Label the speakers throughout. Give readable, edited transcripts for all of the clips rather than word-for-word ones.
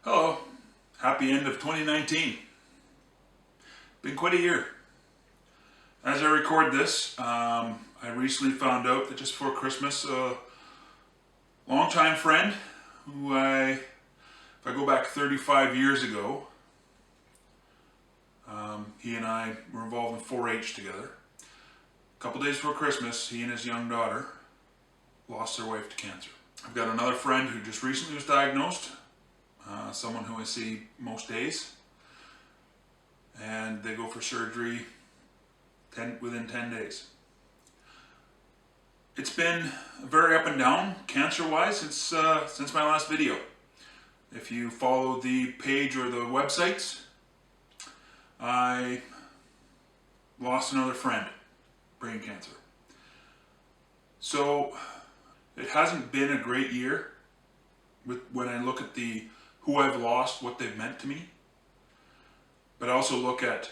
Speaker 1: Hello, happy end of 2019. Been quite a year. As I record this, I recently found out that just before Christmas, a longtime friend if I go back 35 years ago, he and I were involved in 4-H together. A couple days before Christmas, he and his young daughter lost their wife to cancer. I've got another friend who just recently was diagnosed, someone who I see most days, and they go for surgery within 10 days. It's been very up and down cancer-wise since my last video. If you follow the page or the websites, I lost another friend, brain cancer. So it hasn't been a great year when I look at who I've lost, what they've meant to me, but I also look at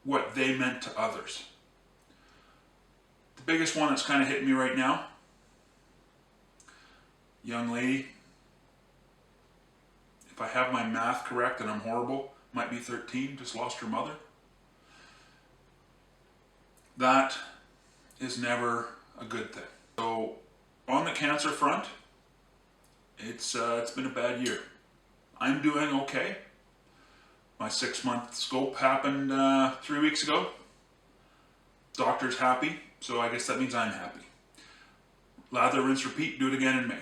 Speaker 1: what they meant to others. The biggest one that's kind of hitting me right now, young lady, if I have my math correct and I'm horrible, might be 13, just lost her mother. That is never a good thing. So on the cancer front, it's been a bad year. I'm doing okay. My 6-month scope happened 3 weeks ago. Doctor's happy, so I guess that means I'm happy. Lather, rinse, repeat, do it again in May.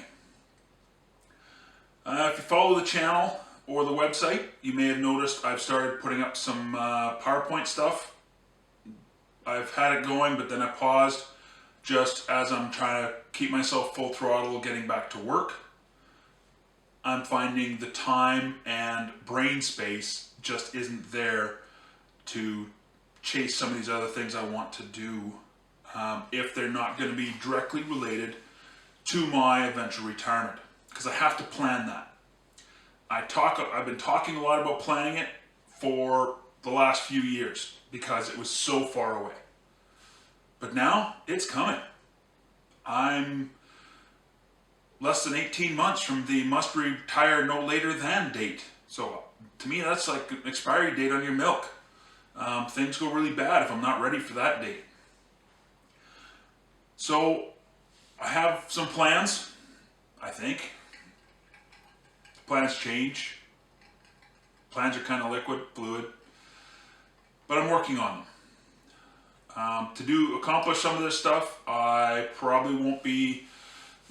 Speaker 1: If you follow the channel or the website, you may have noticed I've started putting up some PowerPoint stuff. I've had it going, but then I paused just as I'm trying to keep myself full throttle getting back to work. I'm finding the time and brain space just isn't there to chase some of these other things I want to do if they're not going to be directly related to my eventual retirement, because I have to plan that. I've been talking a lot about planning it for the last few years because it was so far away. But now it's coming. I'm less than 18 months from the must retire no later than date. So to me, that's like an expiry date on your milk. Things go really bad if I'm not ready for that date. So I have some plans, I think. Plans change. Plans are kind of liquid, fluid. But I'm working on them. To accomplish some of this stuff, I probably won't be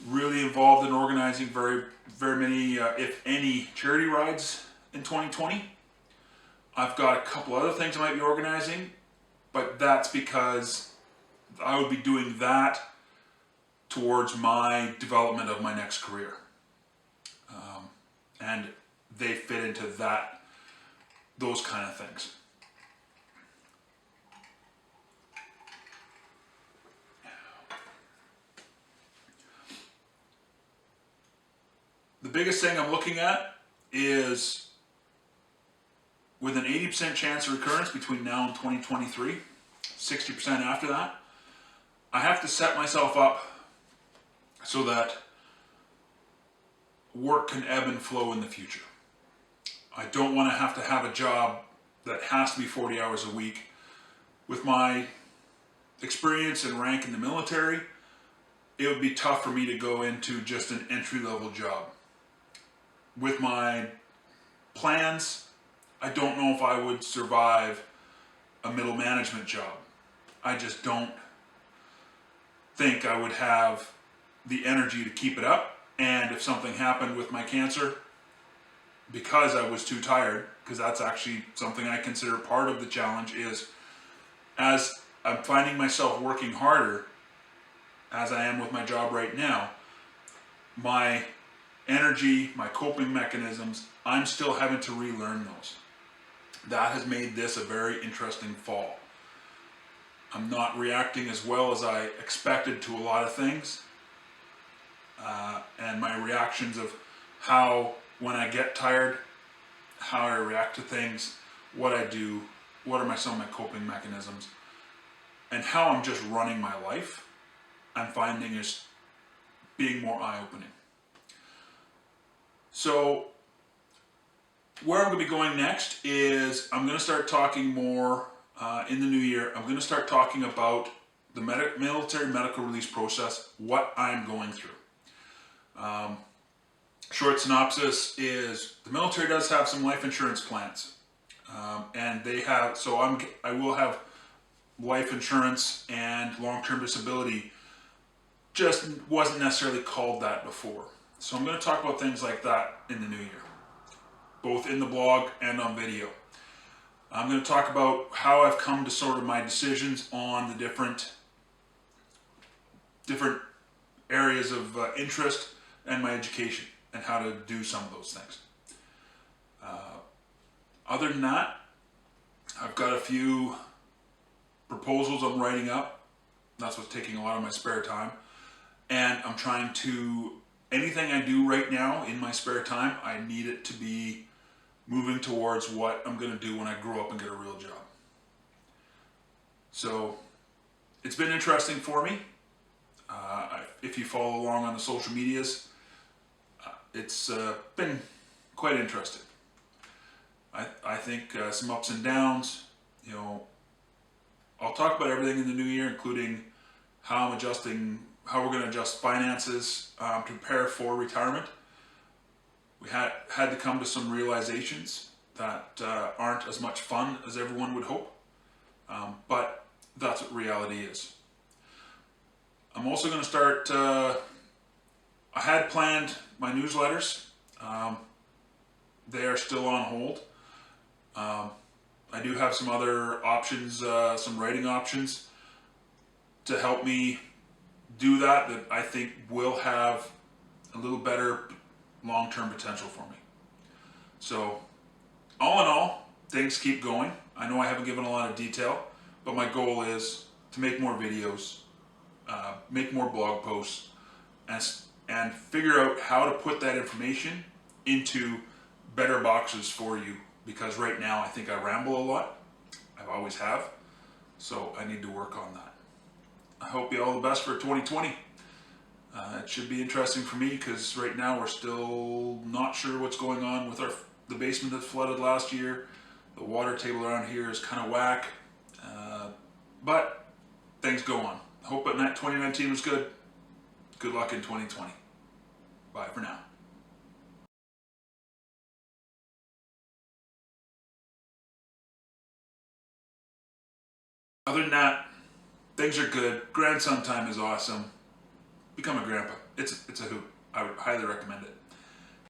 Speaker 1: really involved in organizing very many, if any, charity rides in 2020. I've got a couple other things I might be organizing, but that's because I would be doing that towards my development of my next career. And they fit into those kind of things. The biggest thing I'm looking at is, with an 80% chance of recurrence between now and 2023, 60% after that, I have to set myself up so that work can ebb and flow in the future. I don't want to have a job that has to be 40 hours a week. With my experience and rank in the military, it would be tough for me to go into just an entry-level job. With my plans, I don't know if I would survive a middle management job. I just don't think I would have the energy to keep it up. And if something happened with my cancer, because I was too tired, because that's actually something I consider part of the challenge, is as I'm finding myself working harder, as I am with my job right now, my energy, my coping mechanisms, I'm still having to relearn those. That has made this a very interesting fall. I'm not reacting as well as I expected to a lot of things. And my reactions of how, when I get tired, how I react to things, what I do, what are some of my coping mechanisms, and how I'm just running my life, I'm finding is being more eye-opening. So where I'm going to be going next is I'm going to start talking more in the new year. I'm going to start talking about the military medical release process, what I'm going through. Short synopsis is the military does have some life insurance plans, and they have. So I will have life insurance and long-term disability. Just wasn't necessarily called that before. So I'm going to talk about things like that in the new year, both in the blog and on video. I'm going to talk about how I've come to sort of my decisions on the different areas of interest and my education and how to do some of those things. Other than that, I've got a few proposals I'm writing up. That's what's taking a lot of my spare time. And I'm trying to, anything I do right now in my spare time, I need it to be moving towards what I'm going to do when I grow up and get a real job. So it's been interesting for me. If you follow along on the social medias, it's been quite interesting. I think some ups and downs. You know, I'll talk about everything in the new year, including how we're going to adjust finances to prepare for retirement. We had to come to some realizations that aren't as much fun as everyone would hope, but that's what reality is. I'm also going to start, I had planned my newsletters. They are still on hold. I do have some other options, some writing options to help me do that I think will have a little better long-term potential for me. So all in all, things keep going. I know I haven't given a lot of detail, but my goal is to make more videos, make more blog posts, and figure out how to put that information into better boxes for you, because right now I think I ramble a lot. I always have. So I need to work on that. I hope you all the best for 2020. It should be interesting for me because right now we're still not sure what's going on with the basement that flooded last year. The water table around here is kind of whack. But things go on. Hope that 2019 was good. Good luck in 2020. Bye for now. Other than that, things are good. Grandson time is awesome. Become a grandpa. It's a hoot. I would highly recommend it.